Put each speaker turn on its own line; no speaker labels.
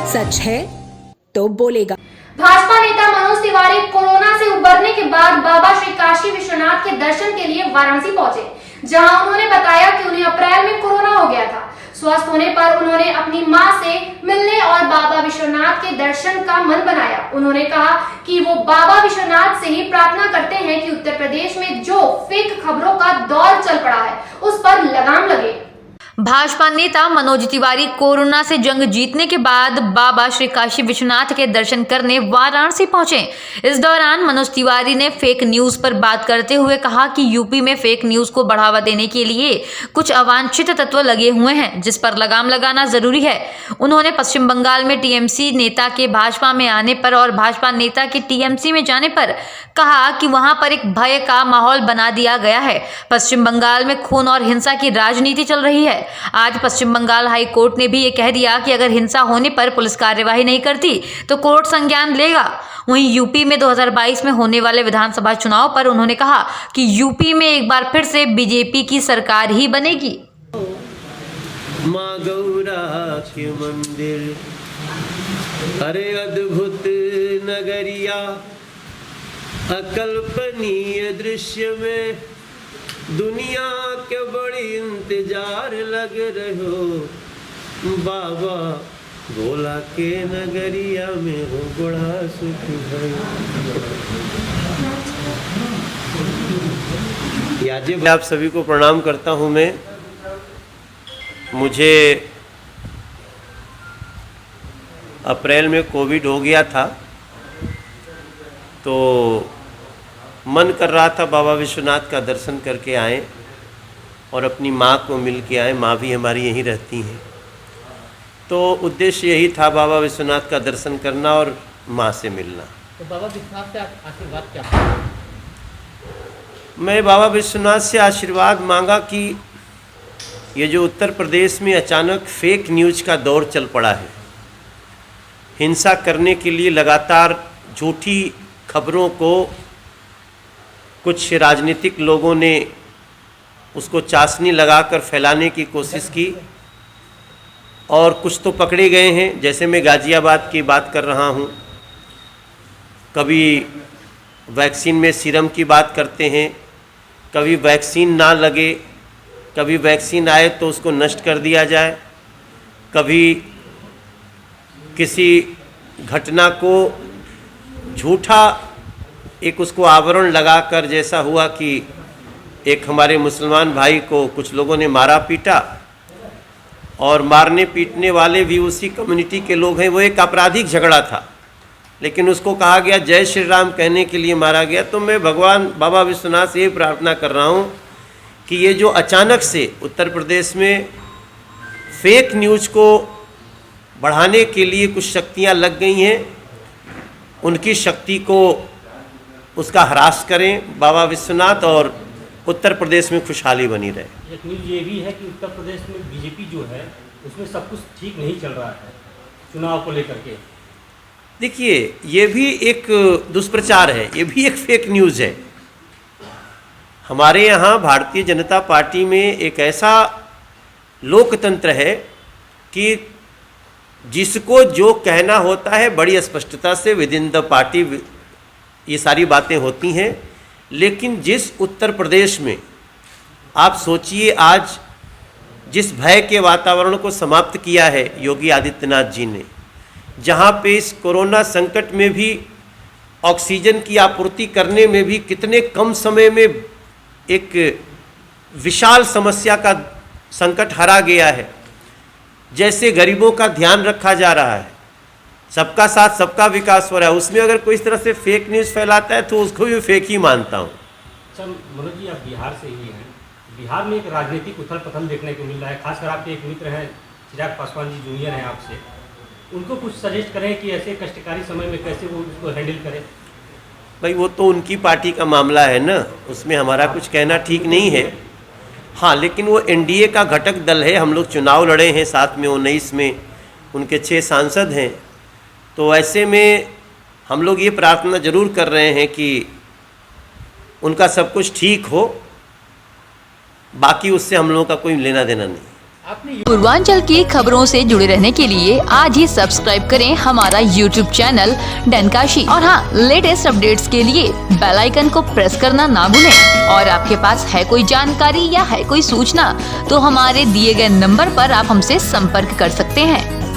सच है तो बोलेगा।
भाजपा नेता मनोज तिवारी कोरोना से उबरने के बाद बाबा श्री काशी विश्वनाथ के दर्शन के लिए वाराणसी पहुंचे, जहां उन्होंने बताया कि उन्हें अप्रैल में कोरोना हो गया था। स्वस्थ होने पर उन्होंने अपनी मां से मिलने और बाबा विश्वनाथ के दर्शन का मन बनाया। उन्होंने कहा कि वो बाबा विश्वनाथ से ही प्रार्थना करते हैं कि उत्तर प्रदेश में जो फेक खबरों का दौर चल पड़ा है उस पर लगाम लगे।
भाजपा नेता मनोज तिवारी कोरोना से जंग जीतने के बाद बाबा श्री काशी विश्वनाथ के दर्शन करने वाराणसी पहुंचे। इस दौरान मनोज तिवारी ने फेक न्यूज पर बात करते हुए कहा कि यूपी में फेक न्यूज को बढ़ावा देने के लिए कुछ अवांछित तत्व लगे हुए हैं, जिस पर लगाम लगाना जरूरी है। उन्होंने पश्चिम बंगाल में टीएमसी नेता के भाजपा में आने पर और भाजपा नेता के टीएमसी में जाने पर कहा कि वहां पर एक भय का माहौल बना दिया गया है। पश्चिम बंगाल में खून और हिंसा की राजनीति चल रही है। आज पश्चिम बंगाल हाई कोर्ट ने भी ये कह दिया कि अगर हिंसा होने पर पुलिस कार्यवाही नहीं करती तो कोर्ट संज्ञान लेगा। वहीं यूपी में 2022 में होने वाले विधानसभा चुनाव पर उन्होंने कहा कि यूपी में एक बार फिर से बीजेपी की सरकार ही बनेगी।
माँ गौरा के मंदिर, अरे अद्भुत नगरिया, अकल्पनीय दृश्य में दुनिया के बड़ी इंतजार लग रहे हो। बाबा भोला के नगरिया में हो बड़ा सुख है। याजिब आप सभी को प्रणाम करता हूं मैं। मुझे अप्रैल में कोविड हो गया था, तो मन कर रहा था बाबा विश्वनाथ का दर्शन करके आएं और अपनी माँ को मिल के आएँ। माँ भी हमारी यहीं रहती हैं, तो उद्देश्य यही था बाबा विश्वनाथ का दर्शन करना और माँ से मिलना।
तो बाबा विश्वनाथ से आशीर्वाद क्या?
मैं बाबा विश्वनाथ से आशीर्वाद मांगा कि ये जो उत्तर प्रदेश में अचानक फेक न्यूज़ का दौर चल पड़ा है, हिंसा करने के लिए लगातार झूठी खबरों को कुछ राजनीतिक लोगों ने उसको चाशनी लगाकर फैलाने की कोशिश की और कुछ तो पकड़े गए हैं। जैसे मैं गाज़ियाबाद की बात कर रहा हूँ, कभी वैक्सीन में सीरम की बात करते हैं, कभी वैक्सीन ना लगे, कभी वैक्सीन आए तो उसको नष्ट कर दिया जाए, कभी किसी घटना को झूठा एक उसको आवरण लगाकर, जैसा हुआ कि एक हमारे मुसलमान भाई को कुछ लोगों ने मारा पीटा और मारने पीटने वाले भी उसी कम्युनिटी के लोग हैं। वो एक आपराधिक झगड़ा था, लेकिन उसको कहा गया जय श्री राम कहने के लिए मारा गया। तो मैं भगवान बाबा विश्वनाथ से ये प्रार्थना कर रहा हूँ कि ये जो अचानक से उत्तर प्रदेश में फेक न्यूज़ को बढ़ाने के लिए कुछ शक्तियाँ लग गई हैं, उनकी शक्ति को उसका ह्रास करें बाबा विश्वनाथ, और उत्तर प्रदेश में खुशहाली बनी रहे।
एक न्यूज़ ये भी है कि उत्तर प्रदेश में बीजेपी जो है उसमें सब कुछ ठीक नहीं चल रहा है चुनाव को लेकर के।
देखिए, ये भी एक दुष्प्रचार है, ये भी एक फेक न्यूज़ है। हमारे यहाँ भारतीय जनता पार्टी में एक ऐसा लोकतंत्र है कि जिसको जो कहना होता है बड़ी स्पष्टता से विद इन द पार्टी ये सारी बातें होती हैं। लेकिन जिस उत्तर प्रदेश में आप सोचिए, आज जिस भय के वातावरण को समाप्त किया है योगी आदित्यनाथ जी ने, जहाँ पे इस कोरोना संकट में भी ऑक्सीजन की आपूर्ति करने में भी कितने कम समय में एक विशाल समस्या का संकट हरा गया है, जैसे गरीबों का ध्यान रखा जा रहा है, सबका साथ सबका विकास हो रहा है, उसमें अगर कोई इस तरह से फेक न्यूज़ फैलाता है तो उसको भी फेक ही मानता हूँ।
अच्छा मनोज जी, आप बिहार से ही हैं। बिहार में एक राजनीतिक उथल पथल देखने को मिल रहा है, खासकर आपके एक मित्र हैं चिराग पासवान जी, जूनियर हैं आपसे, उनको कुछ सजेस्ट करें कि ऐसे कष्टकारी समय में कैसे वो उसको हैंडल करें।
भाई वो तो उनकी पार्टी का मामला है ना, उसमें हमारा कुछ कहना ठीक नहीं है। हाँ, लेकिन वो एनडीए का घटक दल है, हम लोग चुनाव लड़े हैं साथ में 19 में, उनके 6 सांसद हैं। तो ऐसे में हम लोग ये प्रार्थना जरूर कर रहे हैं कि उनका सब कुछ ठीक हो, बाकी उससे हम लोगों का कोई लेना देना नहीं।
पूर्वांचल की खबरों से जुड़े रहने के लिए आज ही सब्सक्राइब करें हमारा YouTube चैनल डनकाशी और हाँ, लेटेस्ट अपडेट्स के लिए बेल आइकन को प्रेस करना ना भूलें। और आपके पास है कोई जानकारी या है कोई सूचना तो हमारे दिए गए नंबर पर आप हमसे संपर्क कर सकते हैं।